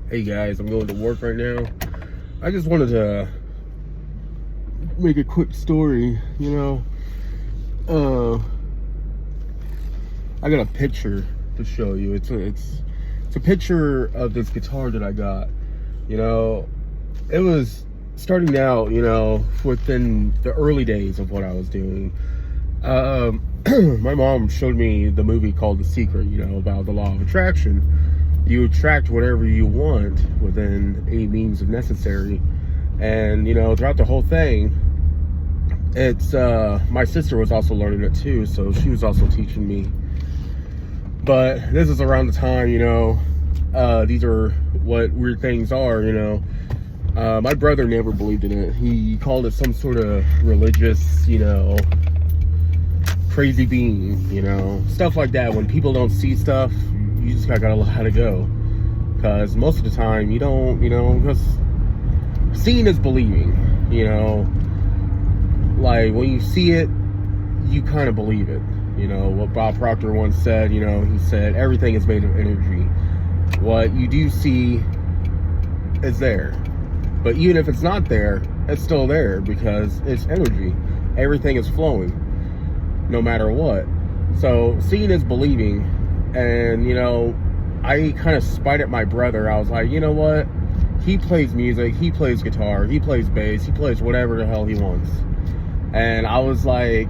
Hey guys, I'm going to work right now. I just wanted to make a quick story, I got a picture to show you. It's a picture of this guitar that I got. It was starting out, within the early days of what I was doing. My mom showed me the movie called The Secret, about the law of attraction. You attract whatever you want within any means of necessary. And, throughout the whole thing, it's, my sister was also learning it too, so she was also teaching me. But this is around the time, these are what weird things are, my brother never believed in it. He called it some sort of religious, crazy being, stuff like that. When people don't see stuff, you just gotta let it go. Because most of the time, you don't, because seeing is believing, like when you see it, you kind of believe it. What Bob Proctor once said, he said, everything is made of energy. What you do see is there. But even if it's not there, it's still there because it's energy. Everything is flowing, no matter what. So seeing is believing. And, I kind of spited my brother. I was like, you know what? He plays music, he plays guitar, he plays bass, he plays whatever the hell he wants. And I was like,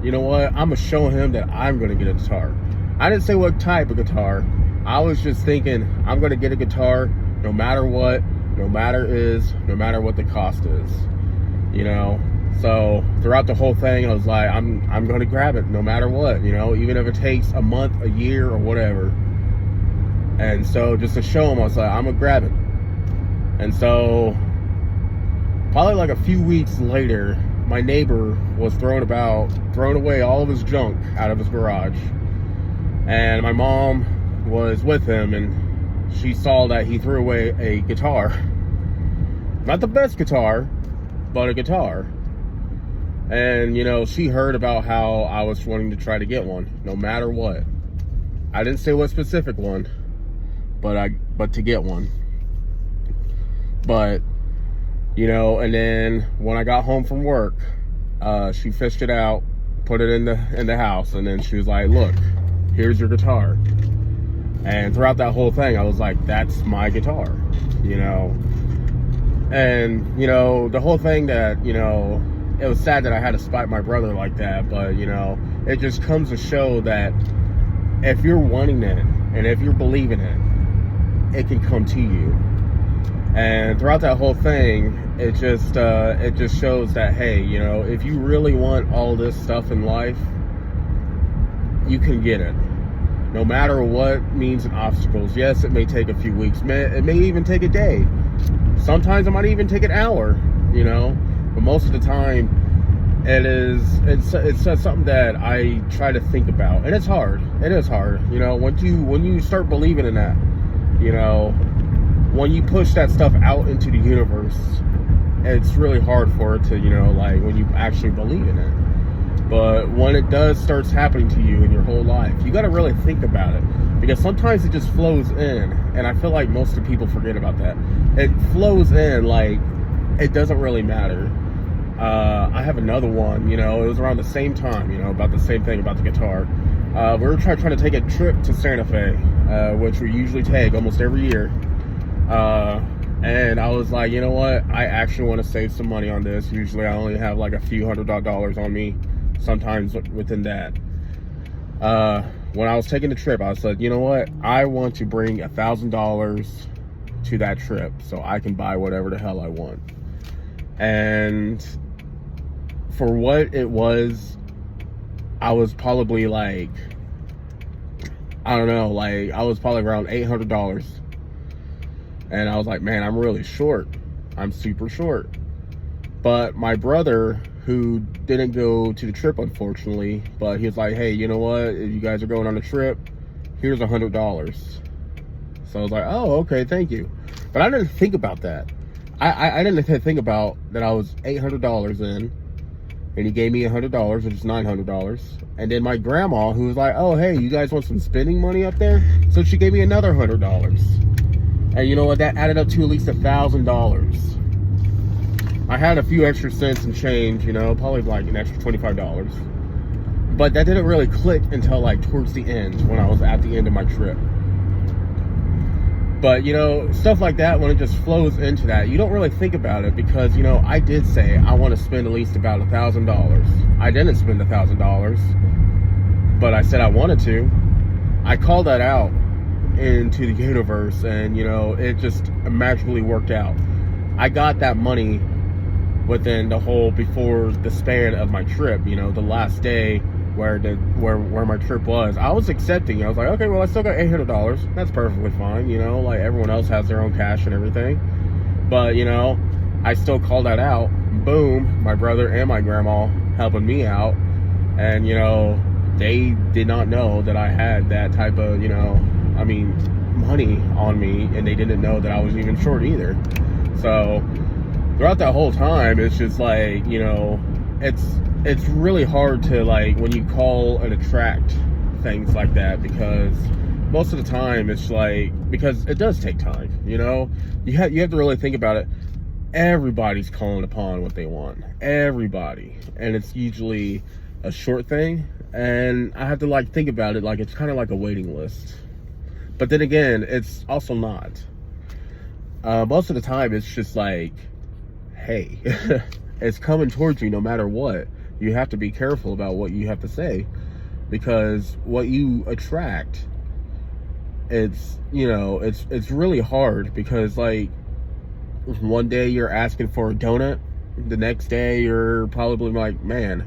you know what? I'm going to show him that I'm going to get a guitar. I didn't say what type of guitar. I was just thinking, I'm going to get a guitar no matter what, no matter what the cost is, So throughout the whole thing, I was like, I'm going to grab it no matter what, even if it takes a month, a year, or whatever. And so just to show him, I was like, I'm going to grab it. And so probably like a few weeks later, my neighbor was throwing away all of his junk out of his garage. And my mom was with him, and she saw that he threw away a guitar. Not the best guitar, but a guitar. And, she heard about how I was wanting to try to get one, no matter what. I didn't say what specific one, but to get one. But, and then when I got home from work, she fished it out, put it in the house, and then she was like, look, here's your guitar. And throughout that whole thing, I was like, that's my guitar, And, the whole thing that, it was sad that I had to spite my brother like that, but, it just comes to show that if you're wanting it, and if you're believing it, it can come to you. And throughout that whole thing, it just shows that, hey, if you really want all this stuff in life, you can get it. No matter what means and obstacles. Yes, it may take a few weeks. It may even take a day. Sometimes it might even take an hour, But most of the time, it's something that I try to think about. And it's hard. It is hard. When you start believing in that, when you push that stuff out into the universe, it's really hard for it to, like when you actually believe in it. But when it starts happening to you in your whole life, you got to really think about it, because sometimes it just flows in, and I feel like most of the people forget about that. It flows in like it doesn't really matter. I have another one, it was around the same time, about the same thing about the guitar. We were trying to take a trip to Santa Fe, which we usually take almost every year. And I was like, you know what? I actually want to save some money on this. Usually I only have like a few $100 on me, sometimes within that. When I was taking the trip, I said, you know what? I want to bring $1,000 to that trip so I can buy whatever the hell I want. And for what it was, I was probably like, I don't know, like I was probably around $800. And I was like, man, I'm really short. I'm super short. But my brother, who didn't go to the trip, unfortunately, but he was like, hey, you know what? If you guys are going on a trip, here's $100. So I was like, oh, okay, thank you. But I didn't think about that. I didn't think about that I was $800 in, and he gave me $100, which is $900. And then my grandma, who was like, oh, hey, you guys want some spending money up there? So she gave me another $100. And you know what? That added up to at least $1,000. I had a few extra cents and change, you know, probably like an extra $25. But that didn't really click until like towards the end, when I was at the end of my trip. But, you know, stuff like that, when it just flows into that, you don't really think about it, because, you know, I did say I want to spend at least about $1,000. I didn't spend $1,000, but I said I wanted to. I called that out into the universe, and, you know, it just magically worked out. I got that money within before the span of my trip, you know, the last day where my trip was. I was accepting. I was like, okay, well, I still got $800. That's perfectly fine, you know, like everyone else has their own cash and everything. But, you know, I still called that out. Boom, my brother and my grandma helping me out. And, you know, they did not know that I had that type of, you know, money on me, and they didn't know that I was even short either. So throughout that whole time, it's just like, you know, it's really hard to, like, when you call and attract things like that, because most of the time it's like, because it does take time, you know, you have to really think about it. Everybody's calling upon what they want, everybody, and it's usually a short thing. And I have to, like, think about it like it's kind of like a waiting list. But then again, it's also not. Most of the time, it's just like, hey, it's coming towards you no matter what. You have to be careful about what you have to say, because what you attract, it's, you know, it's really hard, because, like, one day you're asking for a donut, the next day you're probably like, man,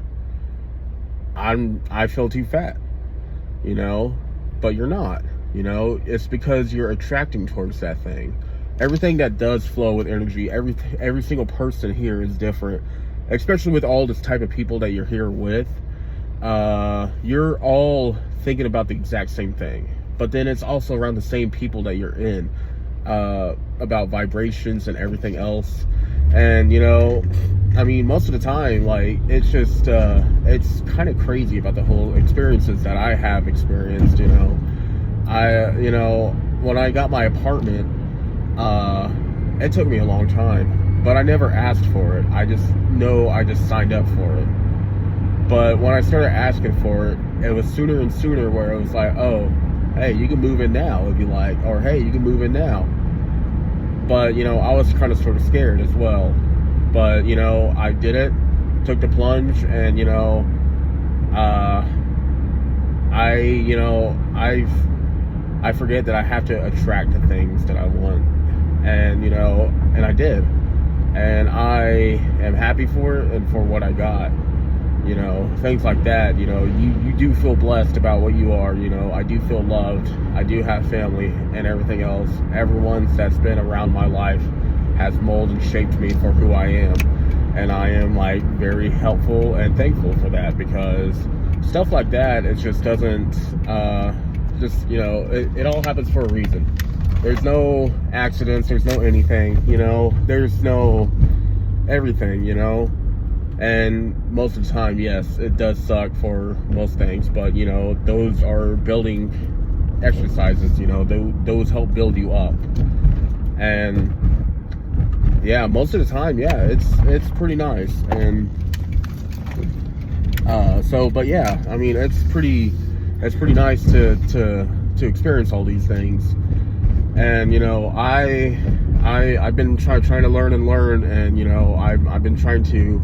I feel too fat, you know, but you're not. You know, it's because you're attracting towards that thing. Everything that does flow with energy, every single person here is different, especially with all this type of people that you're here with. You're all thinking about the exact same thing, but then it's also around the same people that you're in, about vibrations and everything else. And, you know, most of the time, like, it's just, it's kind of crazy about the whole experiences that I have experienced, you know. You know, when I got my apartment, it took me a long time, but I never asked for it. I just signed up for it. But when I started asking for it, it was sooner and sooner, where it was like, oh, hey, you can move in now if you like, or hey, you can move in now. But, you know, I was kind of sort of scared as well. But, you know, I did it, took the plunge, and, you know, I forget that I have to attract the things that I want. And, you know, and I did. And I am happy for it and for what I got. You know, things like that, you know, you do feel blessed about what you are, you know. I do feel loved. I do have family and everything else. Everyone that's been around my life has molded and shaped me for who I am. And I am, like, very helpful and thankful for that, because stuff like that, it just doesn't, you know, it all happens for a reason. There's no accidents, there's no anything, you know, there's no everything, you know. And most of the time, yes, it does suck for most things, but, you know, those are building exercises, you know, those help build you up. And yeah, most of the time, yeah, it's pretty nice. And but yeah, it's pretty nice to experience all these things. And, you know, I've been trying to learn, and, you know, I've been trying to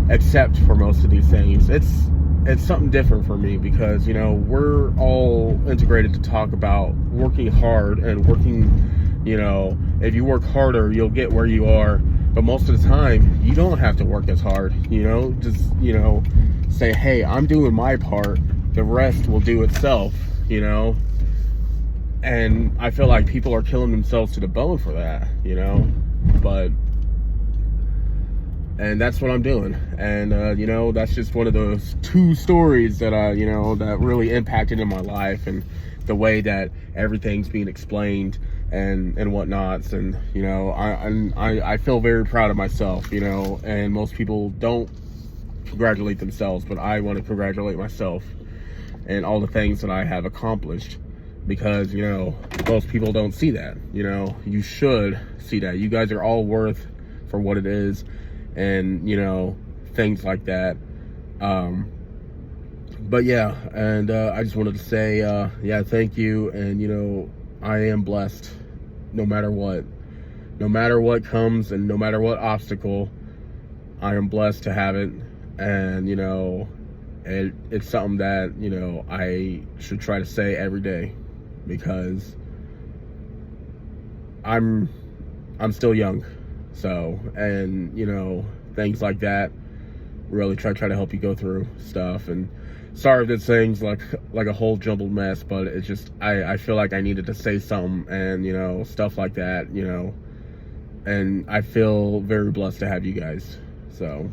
accept for most of these things. It's something different for me, because, you know, we're all integrated to talk about working hard and working, you know, if you work harder, you'll get where you are. But most of the time, you don't have to work as hard, you know. Just, you know, say, hey, I'm doing my part, the rest will do itself, you know. And I feel like people are killing themselves to the bone for that, you know. And that's what I'm doing. And, you know, that's just one of those two stories that, you know, that really impacted in my life, and the way that everything's being explained and whatnots. And, you know, I feel very proud of myself, you know, and most people don't congratulate themselves, but I want to congratulate myself and all the things that I have accomplished. because, you know, most people don't see that. You know, you should see that. You guys are all worth for what it is, and, you know, things like that. But yeah, and I just wanted to say, yeah, thank you. And, you know, I am blessed no matter what. No matter what comes and no matter what obstacle, I am blessed to have it. And, you know, it's something that, you know, I should try to say every day, because I'm still young. So, and, you know, things like that really try to help you go through stuff. And sorry if this thing's like a whole jumbled mess, but it's just, I feel like I needed to say something, and, you know, stuff like that, you know. And I feel very blessed to have you guys. So